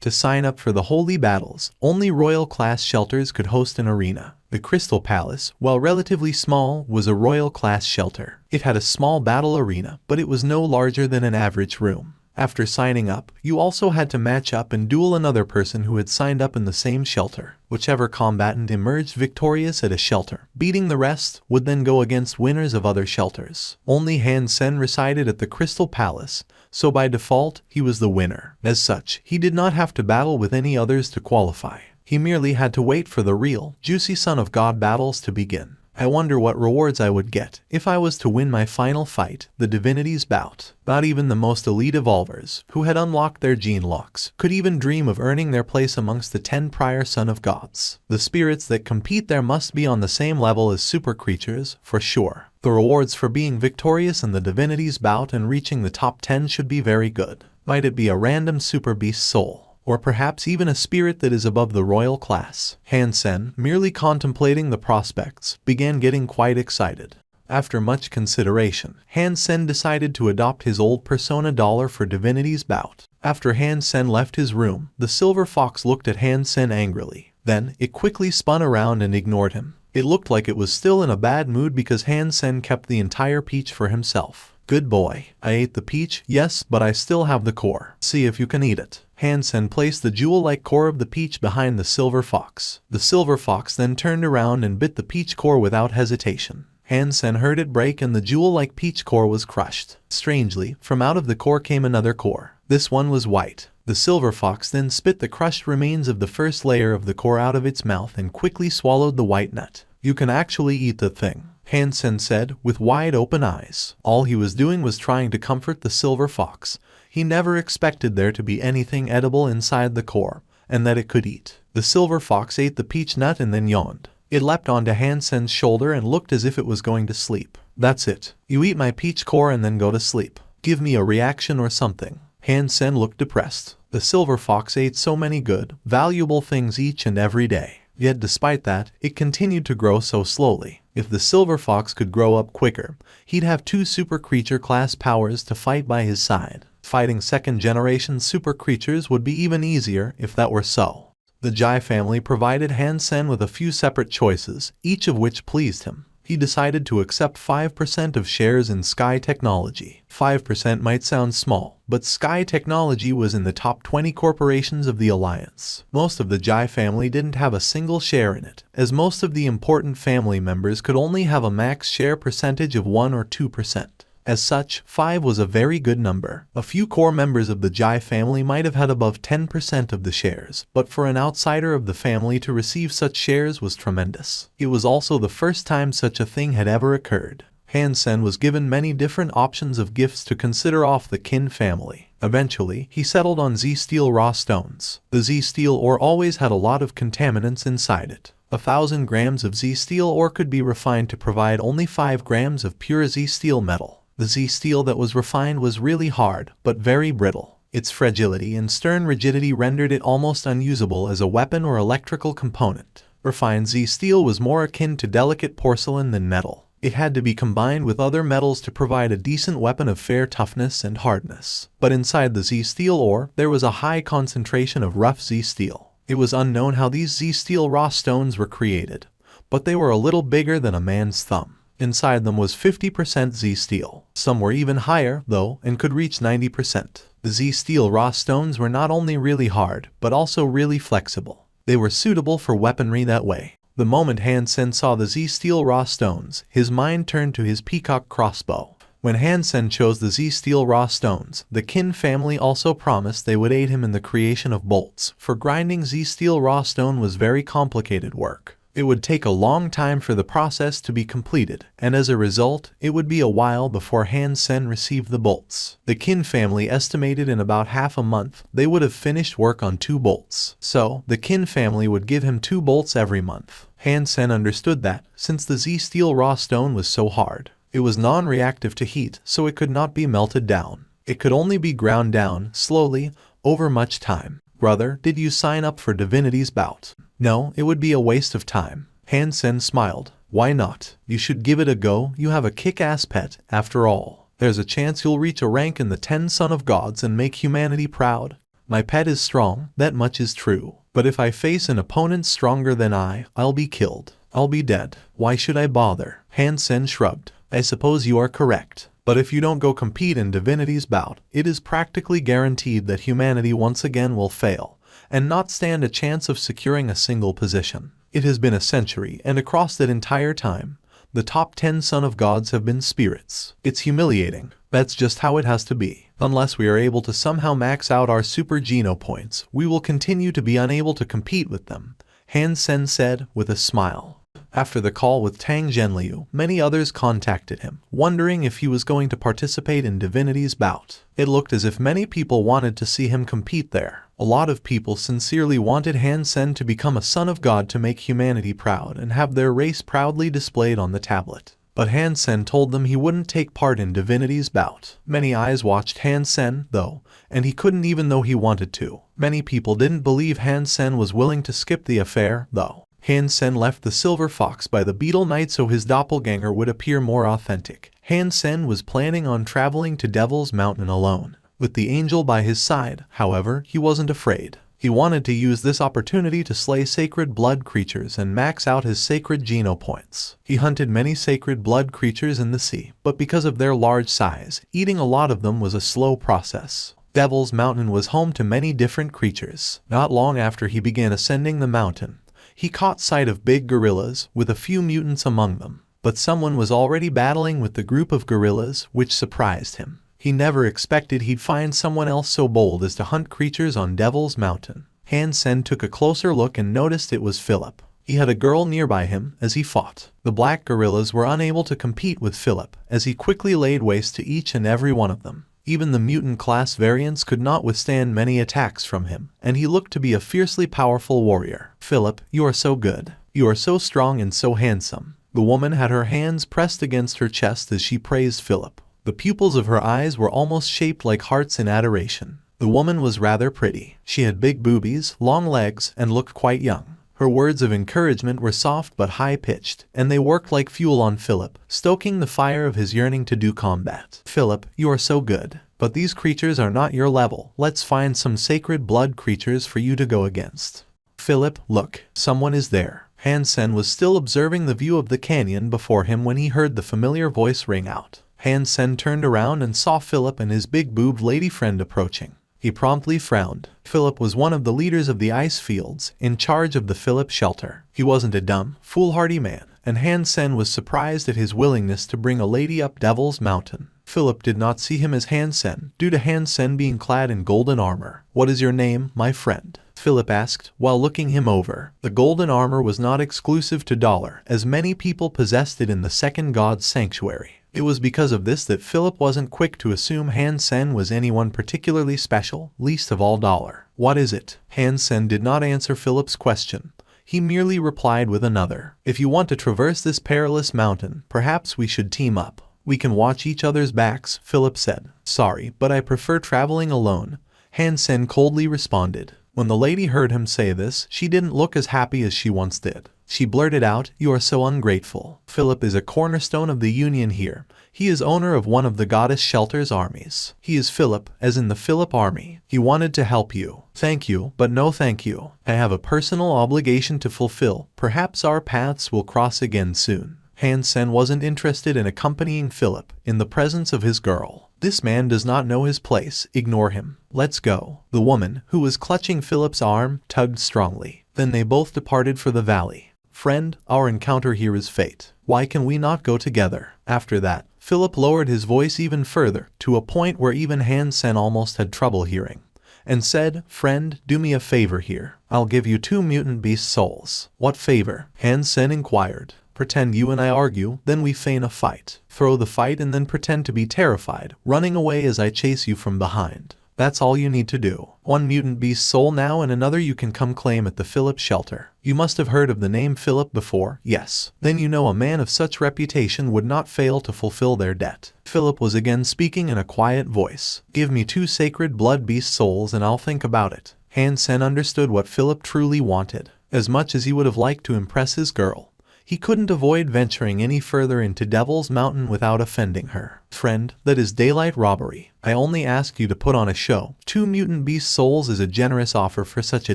To sign up for the holy battles, only royal-class shelters could host an arena. The Crystal Palace, while relatively small, was a royal-class shelter. It had a small battle arena, but it was no larger than an average room. After signing up, you also had to match up and duel another person who had signed up in the same shelter. Whichever combatant emerged victorious at a shelter, beating the rest, would then go against winners of other shelters. Only Han Sen resided at the Crystal Palace, so by default, he was the winner. As such, he did not have to battle with any others to qualify. He merely had to wait for the real, juicy Son of God battles to begin. I wonder what rewards I would get if I was to win my final fight, the divinity's bout. Not even the most elite evolvers, who had unlocked their gene locks, could even dream of earning their place amongst the 10 prior Son of Gods. The spirits that compete there must be on the same level as super creatures, for sure. The rewards for being victorious in the divinity's bout and reaching the top 10 should be very good. Might it be a random super beast soul? Or perhaps even a spirit that is above the royal class? Han Sen, merely contemplating the prospects, began getting quite excited. After much consideration, Han Sen decided to adopt his old Persona dollar for Divinity's bout. After Han Sen left his room, the silver fox looked at Han Sen angrily. Then, it quickly spun around and ignored him. It looked like it was still in a bad mood because Han Sen kept the entire peach for himself. Good boy. I ate the peach, yes, but I still have the core. See if you can eat it. Han Sen placed the jewel-like core of the peach behind the silver fox. The silver fox then turned around and bit the peach core without hesitation. Han Sen heard it break and the jewel-like peach core was crushed. Strangely, from out of the core came another core. This one was white. The silver fox then spit the crushed remains of the first layer of the core out of its mouth and quickly swallowed the white nut. You can actually eat the thing, Han Sen said, with wide open eyes. All he was doing was trying to comfort the silver fox. He never expected there to be anything edible inside the core, and that it could eat. The silver fox ate the peach nut and then yawned. It leapt onto Han Sen's shoulder and looked as if it was going to sleep. That's it. You eat my peach core and then go to sleep. Give me a reaction or something. Han Sen looked depressed. The silver fox ate so many good, valuable things each and every day. Yet despite that, it continued to grow so slowly. If the silver fox could grow up quicker, he'd have 2 super creature class powers to fight by his side. Fighting second-generation super creatures would be even easier if that were so. The Jai family provided Han Sen with a few separate choices, each of which pleased him. He decided to accept 5% of shares in Sky Technology. 5% might sound small, but Sky Technology was in the top 20 corporations of the Alliance. Most of the Jai family didn't have a single share in it, as most of the important family members could only have a max share percentage of 1 or 2%. As such, 5 was a very good number. A few core members of the Jai family might have had above 10% of the shares, but for an outsider of the family to receive such shares was tremendous. It was also the first time such a thing had ever occurred. Han Sen was given many different options of gifts to consider off the Kin family. Eventually, he settled on Z-Steel raw stones. The Z-Steel ore always had a lot of contaminants inside it. 1,000 grams of Z-Steel ore could be refined to provide only 5 grams of pure Z-Steel metal. The Z-Steel that was refined was really hard, but very brittle. Its fragility and stern rigidity rendered it almost unusable as a weapon or electrical component. Refined Z-Steel was more akin to delicate porcelain than metal. It had to be combined with other metals to provide a decent weapon of fair toughness and hardness. But inside the Z-Steel ore, there was a high concentration of rough Z-Steel. It was unknown how these Z-Steel raw stones were created, but they were a little bigger than a man's thumb. Inside them was 50% Z-Steel. Some were even higher, though, and could reach 90%. The Z-Steel raw stones were not only really hard, but also really flexible. They were suitable for weaponry that way. The moment Han Sen saw the Z-Steel raw stones, his mind turned to his peacock crossbow. When Han Sen chose the Z-Steel raw stones, the Kin family also promised they would aid him in the creation of bolts, for grinding Z-Steel raw stone was very complicated work. It would take a long time for the process to be completed, and as a result, it would be a while before Han Sen received the bolts. The Kin family estimated in about half a month they would have finished work on 2 bolts. So, the Kin family would give him 2 bolts every month. Han Sen understood that, since the Z-Steel raw stone was so hard, it was non-reactive to heat, so it could not be melted down. It could only be ground down, slowly, over much time. Brother, did you sign up for Divinity's bout? No, it would be a waste of time. Han Sen smiled. Why not? You should give it a go. You have a kick-ass pet, after all. There's a chance you'll reach a rank in the 10 Son of Gods and make humanity proud. My pet is strong, that much is true. But if I face an opponent stronger than I'll be killed. I'll be dead. Why should I bother? Han Sen shrugged. I suppose you are correct. But if you don't go compete in Divinity's bout, it is practically guaranteed that humanity once again will fail, and not stand a chance of securing a single position. It has been a century, and across that entire time, the top 10 son of gods have been spirits. It's humiliating. That's just how it has to be. Unless we are able to somehow max out our Super Geno Points, we will continue to be unable to compete with them, Han Sen said with a smile. After the call with Tang Zhenliu, many others contacted him, wondering if he was going to participate in Divinity's bout. It looked as if many people wanted to see him compete there. A lot of people sincerely wanted Han Sen to become a son of God to make humanity proud and have their race proudly displayed on the tablet. But Han Sen told them he wouldn't take part in Divinity's bout. Many eyes watched Han Sen, though, and he couldn't even though he wanted to. Many people didn't believe Han Sen was willing to skip the affair, though. Han Sen left the Silver Fox by the Beetle Knight so his doppelganger would appear more authentic. Han Sen was planning on traveling to Devil's Mountain alone. With the angel by his side, however, he wasn't afraid. He wanted to use this opportunity to slay sacred blood creatures and max out his Sacred Geno Points. He hunted many sacred blood creatures in the sea, but because of their large size, eating a lot of them was a slow process. Devil's Mountain was home to many different creatures. Not long after he began ascending the mountain, he caught sight of big gorillas, with a few mutants among them. But someone was already battling with the group of gorillas, which surprised him. He never expected he'd find someone else so bold as to hunt creatures on Devil's Mountain. Han Sen took a closer look and noticed it was Philip. He had a girl nearby him as he fought. The black gorillas were unable to compete with Philip, as he quickly laid waste to each and every one of them. Even the mutant class variants could not withstand many attacks from him, and he looked to be a fiercely powerful warrior. Philip, you are so good. You are so strong and so handsome. The woman had her hands pressed against her chest as she praised Philip. The pupils of her eyes were almost shaped like hearts in adoration. The woman was rather pretty. She had big boobies, long legs, and looked quite young. Her words of encouragement were soft but high-pitched, and they worked like fuel on Philip, stoking the fire of his yearning to do combat. Philip, you are so good. But these creatures are not your level. Let's find some sacred blood creatures for you to go against. Philip, look, someone is there. Han Sen was still observing the view of the canyon before him when he heard the familiar voice ring out. Han Sen turned around and saw Philip and his big-boobed lady friend approaching. He promptly frowned. Philip was one of the leaders of the ice fields, in charge of the Philip shelter. He wasn't a dumb, foolhardy man, and Han Sen was surprised at his willingness to bring a lady up Devil's Mountain. Philip did not see him as Han Sen, due to Han Sen being clad in golden armor. What is your name, my friend? Philip asked, while looking him over. The golden armor was not exclusive to Dollar, as many people possessed it in the second god's sanctuary. It was because of this that Philip wasn't quick to assume Han Sen was anyone particularly special, least of all Dollar. What is it? Han Sen did not answer Philip's question. He merely replied with another. If you want to traverse this perilous mountain, perhaps we should team up. We can watch each other's backs, Philip said. Sorry, but I prefer traveling alone, Han Sen coldly responded. When the lady heard him say this, she didn't look as happy as she once did. She blurted out, you are so ungrateful. Philip is a cornerstone of the Union here. He is owner of one of the goddess shelter's armies. He is Philip, as in the Philip army. He wanted to help you. Thank you, but no thank you. I have a personal obligation to fulfill. Perhaps our paths will cross again soon. Han Sen wasn't interested in accompanying Philip in the presence of his girl. This man does not know his place. Ignore him. Let's go. The woman, who was clutching Philip's arm, tugged strongly. Then they both departed for the valley. Friend, our encounter here is fate. Why can we not go together? After that, Philip lowered his voice even further, to a point where even Han Sen almost had trouble hearing, and said, Friend, do me a favor here. I'll give you 2 mutant beast souls. What favor? Han Sen inquired. Pretend you and I argue, then we feign a fight. Throw the fight and then pretend to be terrified, running away as I chase you from behind. That's all you need to do. 1 mutant beast soul now and another you can come claim at the Philip shelter. You must have heard of the name Philip before, yes. Then you know a man of such reputation would not fail to fulfill their debt. Philip was again speaking in a quiet voice. Give me 2 sacred blood beast souls and I'll think about it. Han Sen understood what Philip truly wanted. As much as he would have liked to impress his girl, He couldn't avoid venturing any further into Devil's Mountain without offending her. Friend, that is daylight robbery. I only asked you to put on a show. 2 mutant beast souls is a generous offer for such a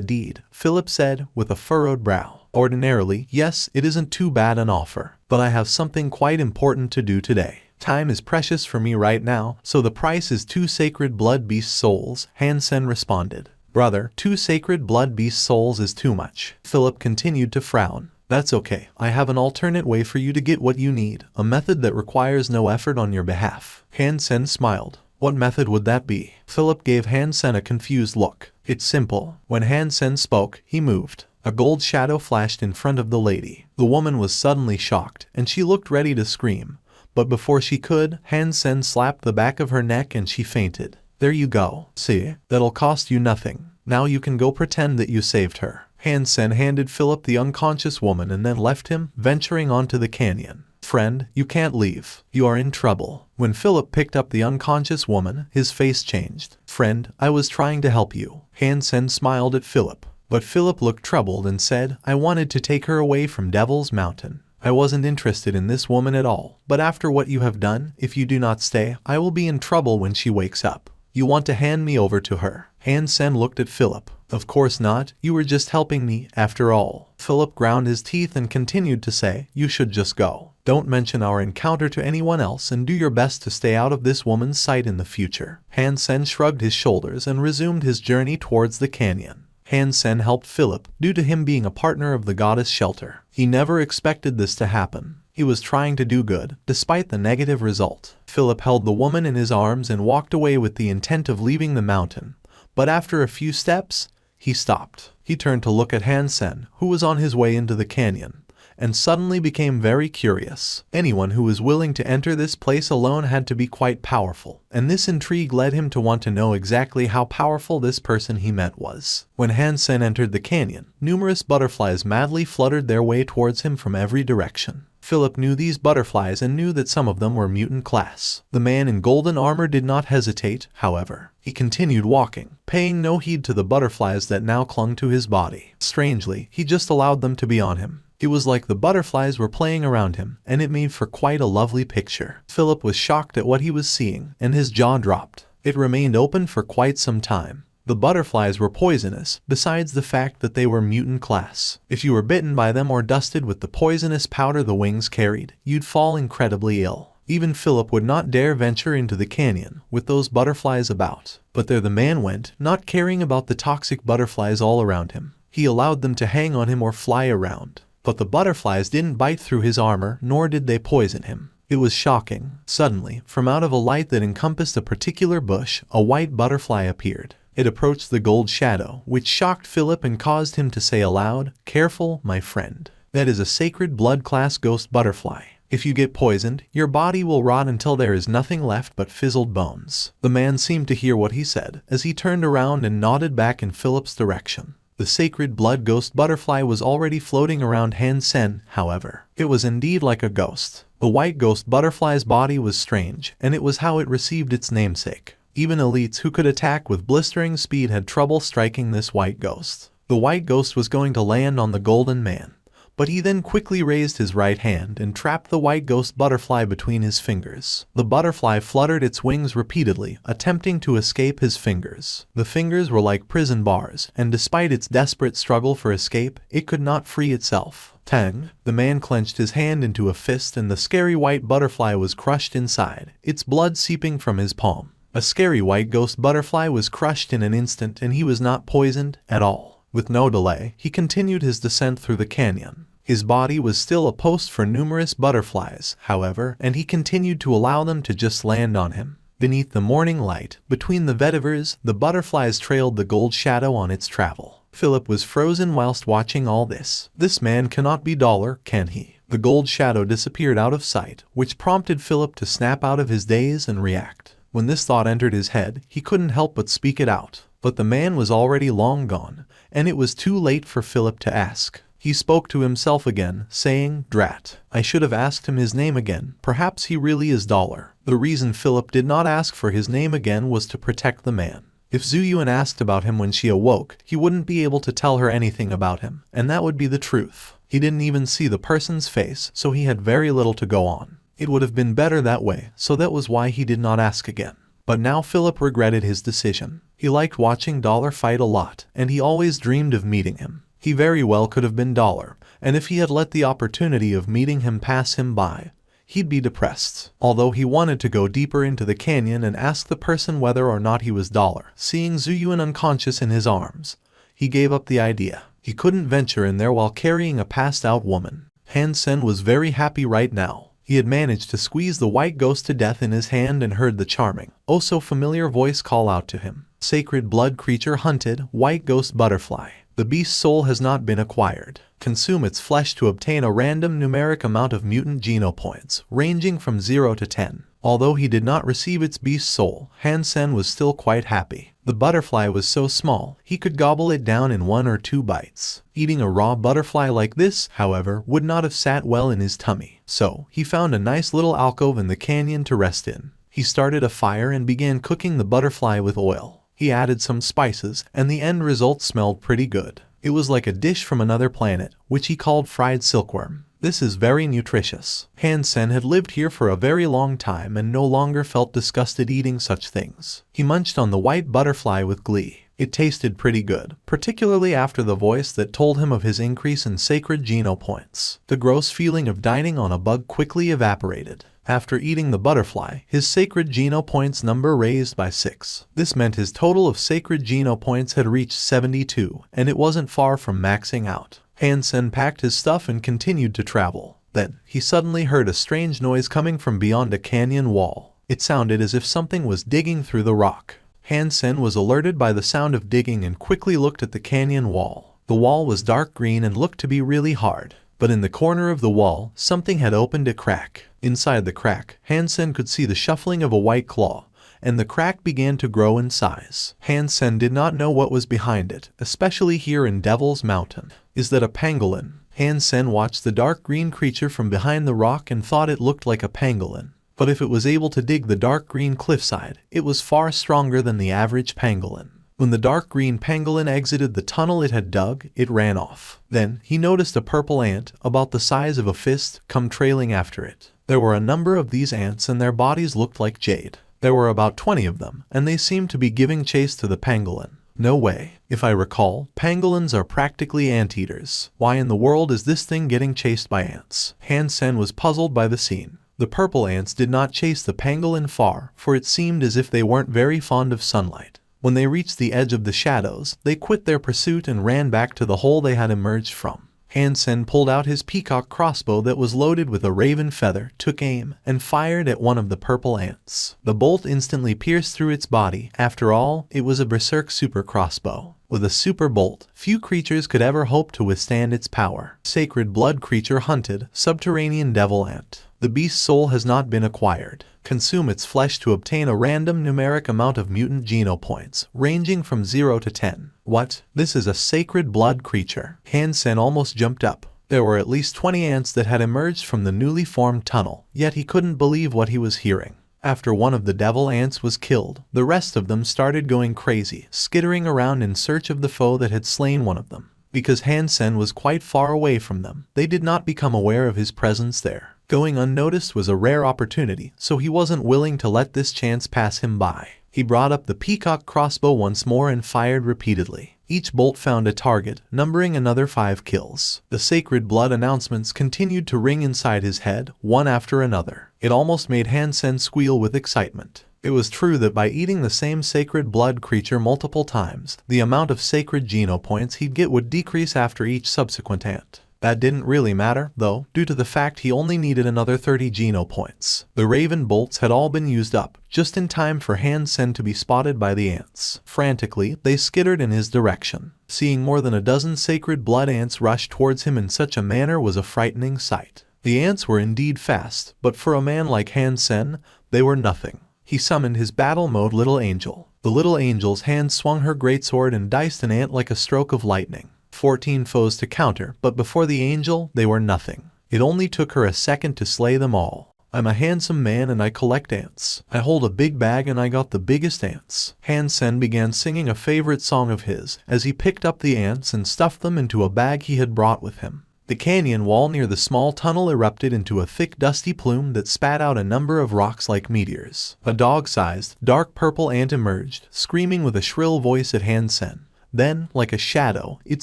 deed, Philip said with a furrowed brow. Ordinarily, yes, it isn't too bad an offer, but I have something quite important to do today. Time is precious for me right now, so the price is 2 sacred blood beast souls, Han Sen responded. Brother, 2 sacred blood beast souls is too much. Philip continued to frown. That's okay. I have an alternate way for you to get what you need, a method that requires no effort on your behalf. Han Sen smiled. What method would that be? Philip gave Han Sen a confused look. It's simple. When Han Sen spoke, he moved. A gold shadow flashed in front of the lady. The woman was suddenly shocked, and she looked ready to scream. But before she could, Han Sen slapped the back of her neck and she fainted. There you go. See? That'll cost you nothing. Now you can go pretend that you saved her. Han Sen handed Philip the unconscious woman and then left him, venturing onto the canyon. Friend, you can't leave. You are in trouble. When Philip picked up the unconscious woman, his face changed. Friend, I was trying to help you. Han Sen smiled at Philip. But Philip looked troubled and said, I wanted to take her away from Devil's Mountain. I wasn't interested in this woman at all. But after what you have done, if you do not stay, I will be in trouble when she wakes up. You want to hand me over to her? Han Sen looked at Philip. Of course not, you were just helping me, after all. Philip ground his teeth and continued to say, you should just go. Don't mention our encounter to anyone else and do your best to stay out of this woman's sight in the future. Han Sen shrugged his shoulders and resumed his journey towards the canyon. Han Sen helped Philip, due to him being a partner of the goddess Shelter. He never expected this to happen. He was trying to do good, despite the negative result. Philip held the woman in his arms and walked away with the intent of leaving the mountain. But after a few steps, he stopped. He turned to look at Han Sen, who was on his way into the canyon, and suddenly became very curious. Anyone who was willing to enter this place alone had to be quite powerful, and this intrigue led him to want to know exactly how powerful this person he met was. When Han Sen entered the canyon, numerous butterflies madly fluttered their way towards him from every direction. Philip knew these butterflies and knew that some of them were mutant class. The man in golden armor did not hesitate, however. He continued walking, paying no heed to the butterflies that now clung to his body. Strangely, he just allowed them to be on him. It was like the butterflies were playing around him, and it made for quite a lovely picture. Philip was shocked at what he was seeing, and his jaw dropped. It remained open for quite some time. The butterflies were poisonous, besides the fact that they were mutant class. If you were bitten by them or dusted with the poisonous powder the wings carried, you'd fall incredibly ill. Even Philip would not dare venture into the canyon with those butterflies about. But there the man went, not caring about the toxic butterflies all around him. He allowed them to hang on him or fly around. But the butterflies didn't bite through his armor, nor did they poison him. It was shocking. Suddenly, from out of a light that encompassed a particular bush, a white butterfly appeared. It approached the gold shadow, which shocked Philip and caused him to say aloud, "Careful, my friend. That is a sacred blood class ghost butterfly. If you get poisoned, your body will rot until there is nothing left but fizzled bones." The man seemed to hear what he said, as he turned around and nodded back in Philip's direction. The sacred blood ghost butterfly was already floating around Han Sen, however. It was indeed like a ghost. The white ghost butterfly's body was strange, and it was how it received its namesake. Even elites who could attack with blistering speed had trouble striking this white ghost. The white ghost was going to land on the golden man, but he then quickly raised his right hand and trapped the white ghost butterfly between his fingers. The butterfly fluttered its wings repeatedly, attempting to escape his fingers. The fingers were like prison bars, and despite its desperate struggle for escape, it could not free itself. Tang! The man clenched his hand into a fist and the scary white butterfly was crushed inside, its blood seeping from his palm. A scary white ghost butterfly was crushed in an instant and he was not poisoned at all. With no delay, he continued his descent through the canyon. His body was still a post for numerous butterflies, however, and he continued to allow them to just land on him. Beneath the morning light, between the vetiver, the butterflies trailed the gold shadow on its travel. Philip was frozen whilst watching all this. This man cannot be Dollar, can he? The gold shadow disappeared out of sight, which prompted Philip to snap out of his daze and react. When this thought entered his head, he couldn't help but speak it out. But the man was already long gone, and it was too late for Philip to ask. He spoke to himself again, saying, "Drat. I should have asked him his name again. Perhaps he really is Dollar." The reason Philip did not ask for his name again was to protect the man. If Zuyuan asked about him when she awoke, he wouldn't be able to tell her anything about him, and that would be the truth. He didn't even see the person's face, so he had very little to go on. It would have been better that way, so that was why he did not ask again. But now Philip regretted his decision. He liked watching Dollar fight a lot, and he always dreamed of meeting him. He very well could have been Dollar, and if he had let the opportunity of meeting him pass him by, he'd be depressed. Although he wanted to go deeper into the canyon and ask the person whether or not he was Dollar, seeing Zuyuan unconscious in his arms, he gave up the idea. He couldn't venture in there while carrying a passed-out woman. Han Sen was very happy right now. He had managed to squeeze the white ghost to death in his hand and heard the charming, oh so familiar voice call out to him. Sacred blood creature hunted, white ghost butterfly. The beast's soul has not been acquired. Consume its flesh to obtain a random numeric amount of mutant Geno Points, ranging from 0 to 10. Although he did not receive its beast soul, Han Sen was still quite happy. The butterfly was so small, he could gobble it down in 1 or 2 bites. Eating a raw butterfly like this, however, would not have sat well in his tummy. So, he found a nice little alcove in the canyon to rest in. He started a fire and began cooking the butterfly with oil. He added some spices, and the end result smelled pretty good. It was like a dish from another planet, which he called fried silkworm. This is very nutritious. Han Sen had lived here for a very long time and no longer felt disgusted eating such things. He munched on the white butterfly with glee. It tasted pretty good, particularly after the voice that told him of his increase in Sacred Geno Points. The gross feeling of dining on a bug quickly evaporated. After eating the butterfly, his Sacred Geno Points number raised by 6. This meant his total of Sacred Geno Points had reached 72, and it wasn't far from maxing out. Han Sen packed his stuff and continued to travel. Then, he suddenly heard a strange noise coming from beyond a canyon wall. It sounded as if something was digging through the rock. Han Sen was alerted by the sound of digging and quickly looked at the canyon wall. The wall was dark green and looked to be really hard. But in the corner of the wall, something had opened a crack. Inside the crack, Han Sen could see the shuffling of a white claw, and the crack began to grow in size. Han Sen did not know what was behind it, especially here in Devil's Mountain. Is that a pangolin? Han Sen watched the dark green creature from behind the rock and thought it looked like a pangolin. But if it was able to dig the dark green cliffside, it was far stronger than the average pangolin. When the dark green pangolin exited the tunnel it had dug, it ran off. Then, he noticed a purple ant, about the size of a fist, come trailing after it. There were a number of these ants and their bodies looked like jade. There were about 20 of them, and they seemed to be giving chase to the pangolin. No way. If I recall, pangolins are practically anteaters. Why in the world is this thing getting chased by ants? Han Sen was puzzled by the scene. The purple ants did not chase the pangolin far, for it seemed as if they weren't very fond of sunlight. When they reached the edge of the shadows, they quit their pursuit and ran back to the hole they had emerged from. Han Sen pulled out his peacock crossbow that was loaded with a raven feather, took aim, and fired at one of the purple ants. The bolt instantly pierced through its body. After all, it was a berserk super crossbow. With a super bolt, few creatures could ever hope to withstand its power. Sacred blood creature hunted, Subterranean Devil Ant. The beast's soul has not been acquired. Consume its flesh to obtain a random numeric amount of mutant Geno Points, ranging from 0 to 10. What? This is a sacred blood creature. Han Sen almost jumped up. There were at least 20 ants that had emerged from the newly formed tunnel, yet he couldn't believe what he was hearing. After one of the devil ants was killed, the rest of them started going crazy, skittering around in search of the foe that had slain one of them. Because Han Sen was quite far away from them, they did not become aware of his presence there. Going unnoticed was a rare opportunity, so he wasn't willing to let this chance pass him by. He brought up the peacock crossbow once more and fired repeatedly. Each bolt found a target, numbering another 5 kills. The sacred blood announcements continued to ring inside his head, one after another. It almost made Han Sen squeal with excitement. It was true that by eating the same sacred blood creature multiple times, the amount of Sacred Geno Points he'd get would decrease after each subsequent ant. That didn't really matter, though, due to the fact he only needed another 30 Geno Points. The raven bolts had all been used up, just in time for Han Sen to be spotted by the ants. Frantically, they skittered in his direction. Seeing more than a dozen sacred blood ants rush towards him in such a manner was a frightening sight. The ants were indeed fast, but for a man like Han Sen, they were nothing. He summoned his battle mode Little Angel. The Little Angel's hand swung her greatsword and diced an ant like a stroke of lightning. 14 foes to counter, but before the angel, they were nothing. It only took her a second to slay them all. I'm a handsome man and I collect ants. I hold a big bag and I got the biggest ants. Han Sen began singing a favorite song of his as he picked up the ants and stuffed them into a bag he had brought with him. The canyon wall near the small tunnel erupted into a thick dusty plume that spat out a number of rocks like meteors. A dog-sized, dark purple ant emerged, screaming with a shrill voice at Han Sen. Then, like a shadow, it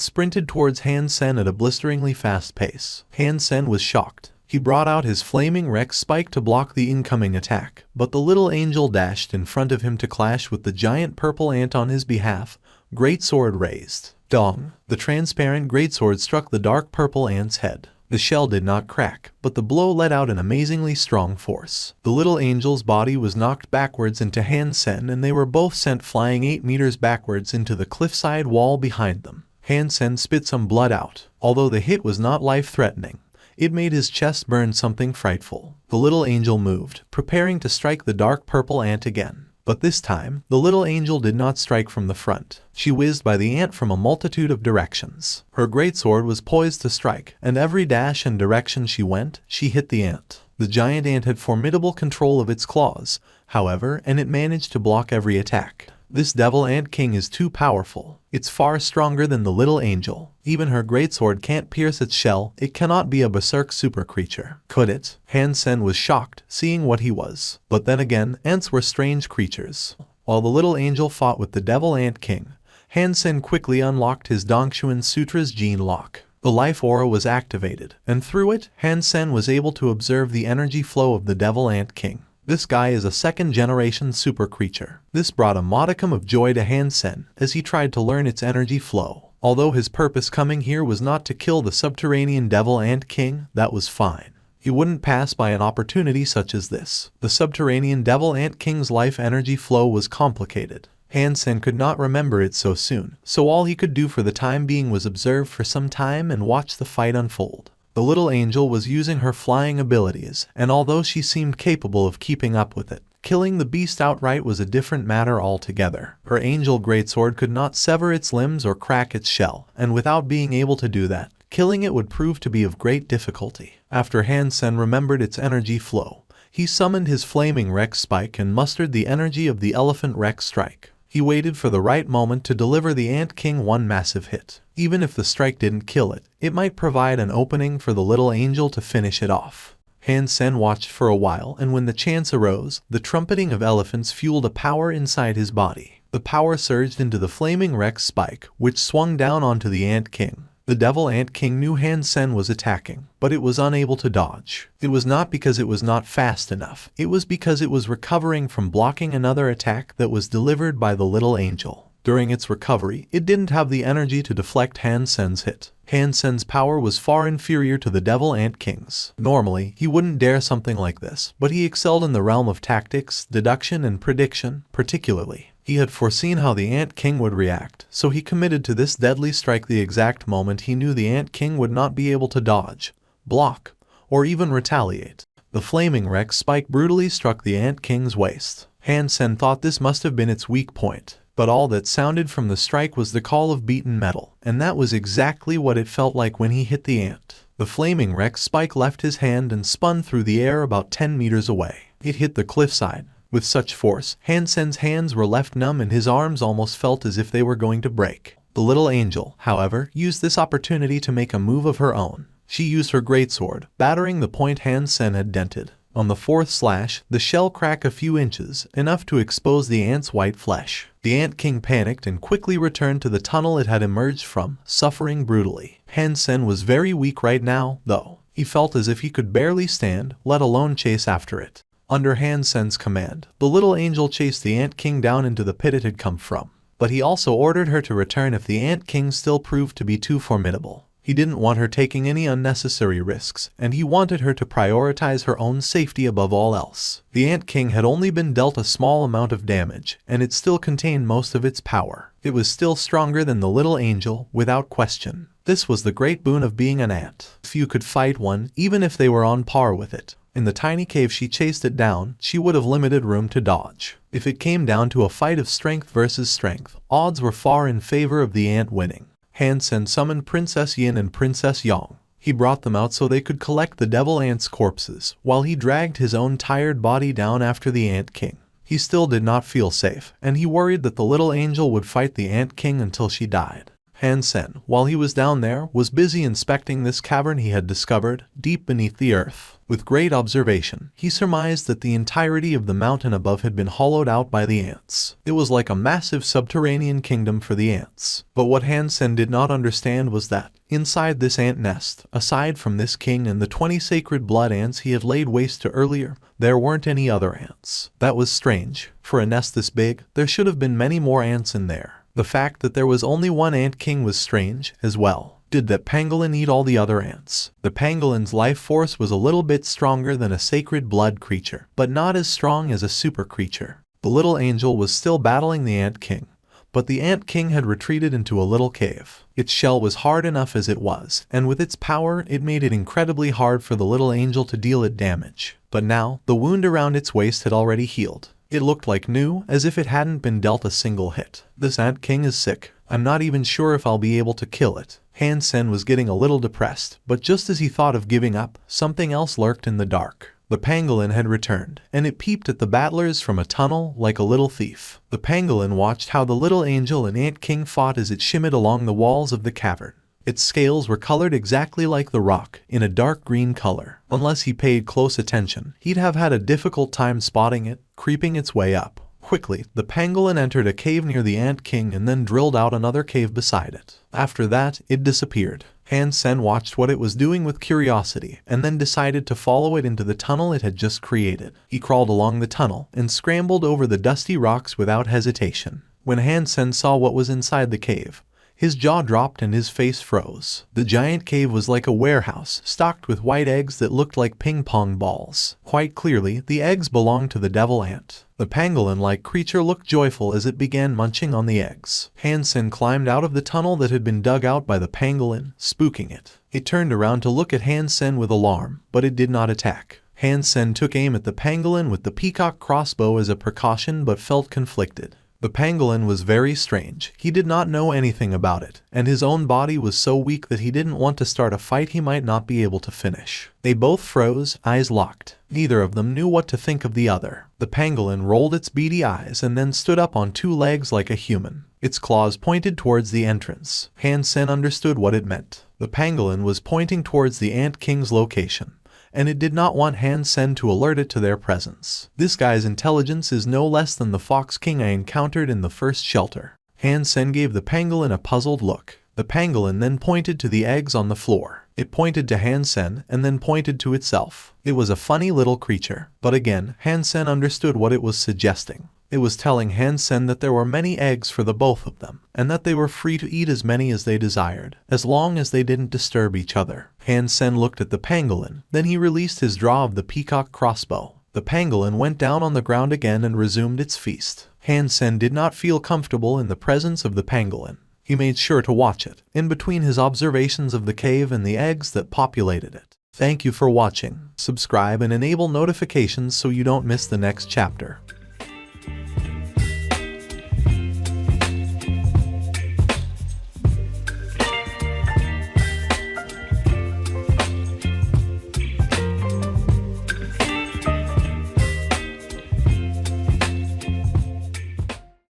sprinted towards Han Sen at a blisteringly fast pace. Han Sen was shocked. He brought out his flaming Rex spike to block the incoming attack, but the little angel dashed in front of him to clash with the giant purple ant on his behalf, greatsword raised. Dong! The transparent greatsword struck the dark purple ant's head. The shell did not crack, but the blow let out an amazingly strong force. The little angel's body was knocked backwards into Han Sen and they were both sent flying 8 meters backwards into the cliffside wall behind them. Han Sen spit some blood out. Although the hit was not life-threatening, it made his chest burn something frightful. The little angel moved, preparing to strike the dark purple ant again. But this time, the little angel did not strike from the front. She whizzed by the ant from a multitude of directions. Her greatsword was poised to strike, and every dash and direction she went, she hit the ant. The giant ant had formidable control of its claws, however, and it managed to block every attack. This Devil Ant King is too powerful. It's far stronger than the little angel. Even her greatsword can't pierce its shell. It cannot be a berserk super creature. Could it? Han Sen was shocked, seeing what he was. But then again, ants were strange creatures. While the little angel fought with the Devil Ant King, Han Sen quickly unlocked his Dongxuan Sutra's gene lock. The life aura was activated, and through it, Han Sen was able to observe the energy flow of the Devil Ant King. This guy is a second-generation super creature. This brought a modicum of joy to Han Sen as he tried to learn its energy flow. Although his purpose coming here was not to kill the Subterranean Devil Ant King, that was fine. He wouldn't pass by an opportunity such as this. The Subterranean Devil Ant King's life energy flow was complicated. Han Sen could not remember it so soon, so all he could do for the time being was observe for some time and watch the fight unfold. The little angel was using her flying abilities, and although she seemed capable of keeping up with it, killing the beast outright was a different matter altogether. Her angel greatsword could not sever its limbs or crack its shell, and without being able to do that, killing it would prove to be of great difficulty. After Han Sen remembered its energy flow, he summoned his flaming Rex spike and mustered the energy of the elephant Rex strike. He waited for the right moment to deliver the Ant King one massive hit. Even if the strike didn't kill it, it might provide an opening for the little angel to finish it off. Han Sen watched for a while, and when the chance arose, the trumpeting of elephants fueled a power inside his body. The power surged into the flaming Rex spike, which swung down onto the Ant King. The Devil Ant King knew Han Sen was attacking, but it was unable to dodge. It was not because it was not fast enough. It was because it was recovering from blocking another attack that was delivered by the little angel. During its recovery, it didn't have the energy to deflect Han Sen's hit. Han Sen's power was far inferior to the Devil Ant King's. Normally, he wouldn't dare something like this, but he excelled in the realm of tactics, deduction, and prediction, particularly. He had foreseen how the Ant King would react, so he committed to this deadly strike the exact moment he knew the Ant King would not be able to dodge, block, or even retaliate. The flaming Rex spike brutally struck the Ant King's waist. Han Sen thought this must have been its weak point, but all that sounded from the strike was the call of beaten metal, and that was exactly what it felt like when he hit the ant. The flaming Rex spike left his hand and spun through the air about 10 meters away. It hit the cliffside. With such force, Han Sen's hands were left numb and his arms almost felt as if they were going to break. The little angel, however, used this opportunity to make a move of her own. She used her greatsword, battering the point Han Sen had dented. On the fourth slash, the shell cracked a few inches, enough to expose the ant's white flesh. The Ant King panicked and quickly returned to the tunnel it had emerged from, suffering brutally. Han Sen was very weak right now, though. He felt as if he could barely stand, let alone chase after it. Under Han Sen's command, the little angel chased the Ant King down into the pit it had come from. But he also ordered her to return if the Ant King still proved to be too formidable. He didn't want her taking any unnecessary risks, and he wanted her to prioritize her own safety above all else. The Ant King had only been dealt a small amount of damage, and it still contained most of its power. It was still stronger than the little angel, without question. This was the great boon of being an ant. Few could fight one, even if they were on par with it. In the tiny cave she chased it down, she would have limited room to dodge. If it came down to a fight of strength versus strength, odds were far in favor of the ant winning. Han Sen summoned Princess Yin and Princess Yang. He brought them out so they could collect the devil ants' corpses, while he dragged his own tired body down after the Ant King. He still did not feel safe, and he worried that the little angel would fight the Ant King until she died. Han Sen, while he was down there, was busy inspecting this cavern he had discovered, deep beneath the earth. With great observation, he surmised that the entirety of the mountain above had been hollowed out by the ants. It was like a massive subterranean kingdom for the ants. But what Han Sen did not understand was that, inside this ant nest, aside from this king and the 20 sacred blood ants he had laid waste to earlier, there weren't any other ants. That was strange. For a nest this big, there should have been many more ants in there. The fact that there was only one ant king was strange, as well. Did that pangolin eat all the other ants? The pangolin's life force was a little bit stronger than a sacred blood creature, but not as strong as a super creature. The little angel was still battling the Ant King, but the Ant King had retreated into a little cave. Its shell was hard enough as it was, and with its power it made it incredibly hard for the little angel to deal it damage. But now, the wound around its waist had already healed. It looked like new, as if it hadn't been dealt a single hit. This Ant King is sick. I'm not even sure if I'll be able to kill it. Han Sen was getting a little depressed, but just as he thought of giving up, something else lurked in the dark. The pangolin had returned, and it peeped at the battlers from a tunnel like a little thief. The pangolin watched how the little angel and Ant King fought as it shimmied along the walls of the cavern. Its scales were colored exactly like the rock, in a dark green color. Unless he paid close attention, he'd have had a difficult time spotting it, creeping its way up. Quickly, the pangolin entered a cave near the Ant King and then drilled out another cave beside it. After that, it disappeared. Han Sen watched what it was doing with curiosity, and then decided to follow it into the tunnel it had just created. He crawled along the tunnel, and scrambled over the dusty rocks without hesitation. When Han Sen saw what was inside the cave, his jaw dropped and his face froze. The giant cave was like a warehouse, stocked with white eggs that looked like ping-pong balls. Quite clearly, the eggs belonged to the devil ant. The pangolin-like creature looked joyful as it began munching on the eggs. Han Sen climbed out of the tunnel that had been dug out by the pangolin, spooking it. It turned around to look at Han Sen with alarm, but it did not attack. Han Sen took aim at the pangolin with the peacock crossbow as a precaution but felt conflicted. The pangolin was very strange. He did not know anything about it, and his own body was so weak that he didn't want to start a fight he might not be able to finish. They both froze, eyes locked. Neither of them knew what to think of the other. The pangolin rolled its beady eyes and then stood up on two legs like a human. Its claws pointed towards the entrance. Han Sen understood what it meant. The pangolin was pointing towards the Ant King's location, and it did not want Han Sen to alert it to their presence. This guy's intelligence is no less than the Fox King I encountered in the first shelter. Han Sen gave the pangolin a puzzled look. The pangolin then pointed to the eggs on the floor. It pointed to Han Sen and then pointed to itself. It was a funny little creature, but again, Han Sen understood what it was suggesting. It was telling Han Sen that there were many eggs for the both of them, and that they were free to eat as many as they desired, as long as they didn't disturb each other. Han Sen looked at the pangolin, then he released his draw of the peacock crossbow. The pangolin went down on the ground again and resumed its feast. Han Sen did not feel comfortable in the presence of the pangolin. He made sure to watch it, in between his observations of the cave and the eggs that populated it. Thank you for watching. Subscribe and enable notifications so you don't miss the next chapter.